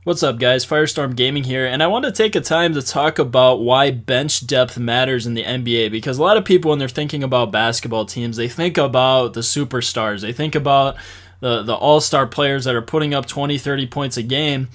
What's up, guys? Firestorm Gaming here, and I want to take a time to talk about why bench depth matters in the NBA, because a lot of people, when they're thinking about basketball teams, they think about the superstars. They think about the all-star players that are putting up 20, 30 points a game.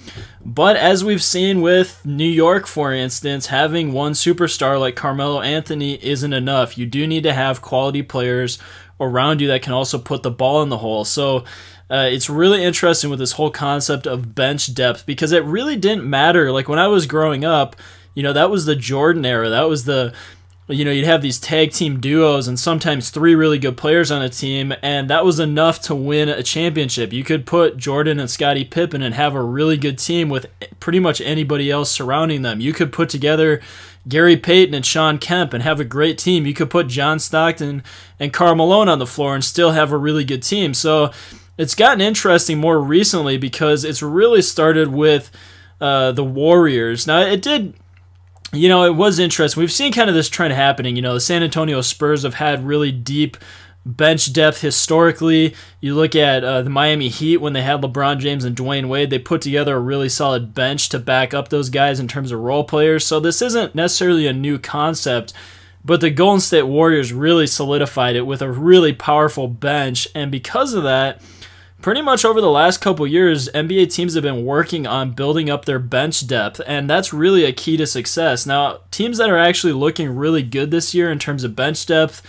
But as we've seen with New York, for instance, having one superstar like Carmelo Anthony isn't enough. You do need to have quality players around you that can also put the ball in the hole. So it's really interesting with this whole concept of bench depth, because it really didn't matter. Like when I was growing up, that was the Jordan era. That was the, you'd have these tag team duos and sometimes three really good players on a team, and that was enough to win a championship. You could put Jordan and Scottie Pippen and have a really good team with pretty much anybody else surrounding them. You could put together Gary Payton and Shawn Kemp and have a great team. You could put John Stockton and Karl Malone on the floor and still have a really good team. So it's gotten interesting more recently because it's really started with the Warriors. Now, it did, it was interesting. We've seen kind of this trend happening. The San Antonio Spurs have had really deep bench depth historically. You look at the Miami Heat when they had LeBron James and Dwayne Wade, they put together a really solid bench to back up those guys in terms of role players. So this isn't necessarily a new concept, but the Golden State Warriors really solidified it with a really powerful bench. And because of that, pretty much over the last couple years, NBA teams have been working on building up their bench depth, and that's really a key to success. Now, teams that are actually looking really good this year in terms of bench depth,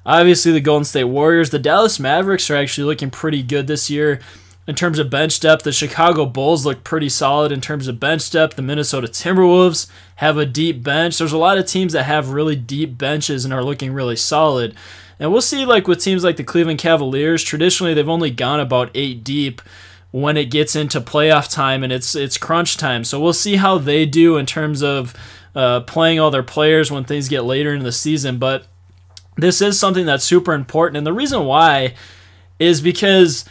obviously the Golden State Warriors. The Dallas Mavericks are actually looking pretty good this year in terms of bench depth. The Chicago Bulls look pretty solid in terms of bench depth. The Minnesota Timberwolves have a deep bench. There's a lot of teams that have really deep benches and are looking really solid. And we'll see, like with teams like the Cleveland Cavaliers, traditionally they've only gone about 8 deep when it gets into playoff time and it's crunch time. So we'll see how they do in terms of playing all their players when things get later in the season. But this is something that's super important. And the reason why is because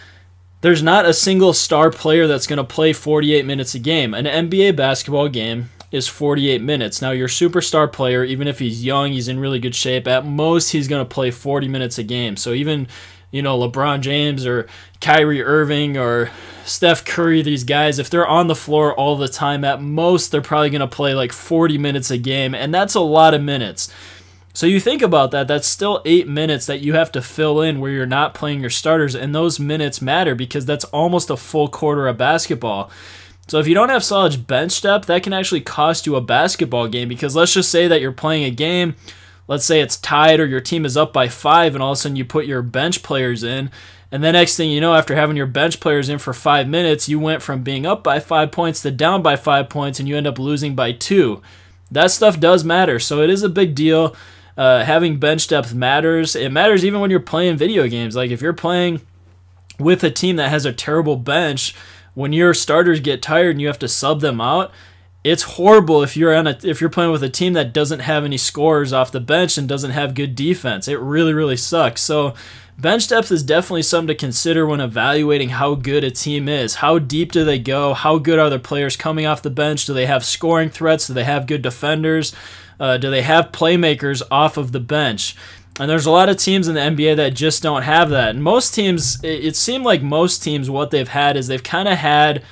there's not a single star player that's going to play 48 minutes a game. An NBA basketball game is 48 minutes. Now, your superstar player, even if he's young, he's in really good shape, at most he's going to play 40 minutes a game. So even, LeBron James or Kyrie Irving or Steph Curry, these guys, if they're on the floor all the time, at most they're probably going to play like 40 minutes a game, and that's a lot of minutes. So you think about that, that's still 8 minutes that you have to fill in where you're not playing your starters, and those minutes matter because that's almost a full quarter of basketball. So if you don't have solid bench depth, that can actually cost you a basketball game, because let's just say that you're playing a game, let's say it's tied or your team is up by 5, and all of a sudden you put your bench players in, and then next thing you know, after having your bench players in for 5 minutes, you went from being up by 5 points to down by 5 points, and you end up losing by 2. That stuff does matter, so it is a big deal. Having bench depth matters. It matters even when you're playing video games. Like if you're playing with a team that has a terrible bench, when your starters get tired and you have to sub them out, it's horrible if you're playing with a team that doesn't have any scorers off the bench and doesn't have good defense. It really, really sucks. So bench depth is definitely something to consider when evaluating how good a team is. How deep do they go? How good are their players coming off the bench? Do they have scoring threats? Do they have good defenders? Do they have playmakers off of the bench? And there's a lot of teams in the NBA that just don't have that. And most teams, it seemed like most teams, what they've had is they've kind of had,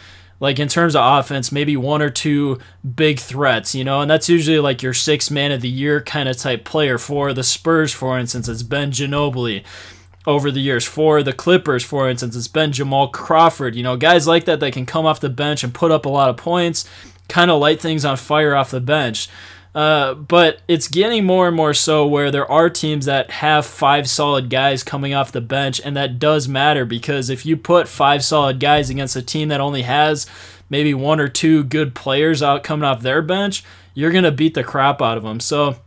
like in terms of offense, maybe 1 or 2 big threats, and that's usually like your 6th man of the year kind of type player. For the Spurs, for instance, it's been Ginobili over the years. For the Clippers, for instance, it's been Jamal Crawford. Guys like that can come off the bench and put up a lot of points, kind of light things on fire off the bench. But it's getting more and more so where there are teams that have 5 solid guys coming off the bench, and that does matter, because if you put 5 solid guys against a team that only has maybe 1 or 2 good players out coming off their bench, you're going to beat the crap out of them. So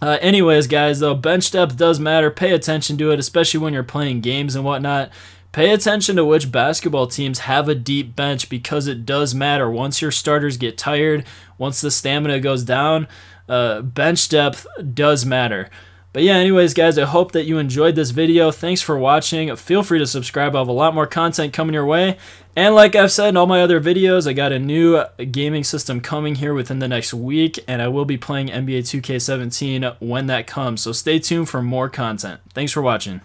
anyways, guys, though, bench depth does matter. Pay attention to it, especially when you're playing games and whatnot. Pay attention to which basketball teams have a deep bench, because it does matter. Once your starters get tired, once the stamina goes down, bench depth does matter. But yeah, anyways, guys, I hope that you enjoyed this video. Thanks for watching. Feel free to subscribe. I have a lot more content coming your way. And like I've said in all my other videos, I got a new gaming system coming here within the next week, and I will be playing NBA 2K17 when that comes. So stay tuned for more content. Thanks for watching.